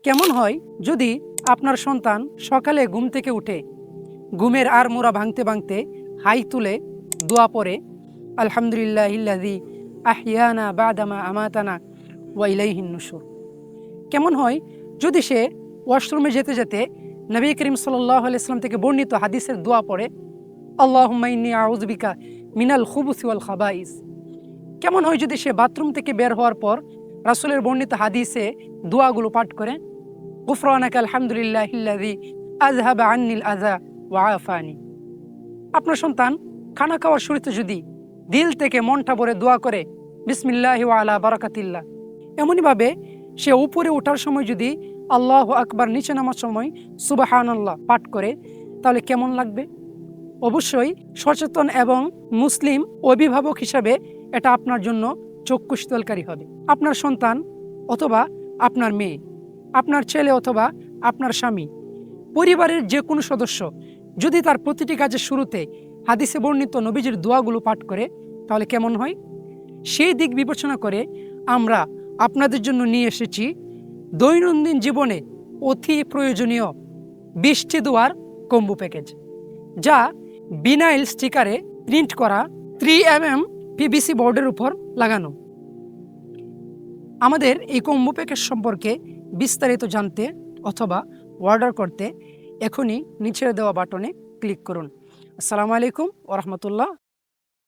কেমন হয় যদি আপনার সন্তান সকালে ঘুম থেকে উঠে ঘুমের আর মোড়া ভাঙতে ভাঙতে হাই তুলে দোয়া পড়ে, আলহামদুলিল্লাহিল্লাযী আহিয়ানা বাদামা আমাতানা ওয়া ইলাইহিন নুশুর। কেমন হয় যদি সে ওয়াশরুমে যেতে যেতে নবী করিম সাল্লাল্লাহু আলাইহি ওয়াসাল্লাম থেকে বর্ণিত হাদিসের দোয়া পড়ে, আল্লাহুম্মা ইন্নী আউযু বিকা মিনাল খুবুসি ওয়াল খাবাইস। কেমন হয় যদি সে বাথরুম থেকে বের হওয়ার পর রাসূলের বর্ণিত হাদিসে দোয়াগুলো পাঠ করে, গুফরানাকা আলহামদুলিল্লাহিল্লাযী আযহাবা আন্নিল আযা ওয়া আফানি। আপনার সন্তান খানা খাওয়ার শুরুতে যদি দিল থেকে মনটা ভরে দোয়া করে, বিসমিল্লাহি ওয়া আলা বারাকাতিল্লাহ, এমনইভাবে সে উপরে ওঠার সময় যদি আল্লাহু আকবার, নিচে নামার সময় সুবহানাল্লাহ পাঠ করে, তাহলে কেমন লাগবে? অবশ্যই সচেতন এবং মুসলিম অভিভাবক হিসাবে এটা আপনার জন্য চক্ষু শীতলকারী হবে। আপনার সন্তান অথবা আপনার মেয়ে, আপনার ছেলে অথবা আপনার স্বামী, পরিবারের যে কোনো সদস্য যদি তার প্রতিটি কাজের শুরুতে হাদিসে বর্ণিত নবীজির দোয়াগুলো পাঠ করে, তাহলে কেমন হয়? সেই দিক বিবেচনা করে আমরা আপনাদের জন্য নিয়ে এসেছি দৈনন্দিন জীবনে অতি প্রয়োজনীয় 20টি দোয়ার কম্বো প্যাকেজ, যা ভিনাইল স্টিকারে প্রিন্ট করা 3mm পিভিসি বোর্ডের উপর লাগানো। আমাদের এই কম্বো প্যাকেজ সম্পর্কে বিস্তারিত জানতে অথবা অর্ডার করতে এখনই নিচে দেওয়া বাটনে ক্লিক করুন। আসসালামু আলাইকুম ওয়া রাহমাতুল্লাহ।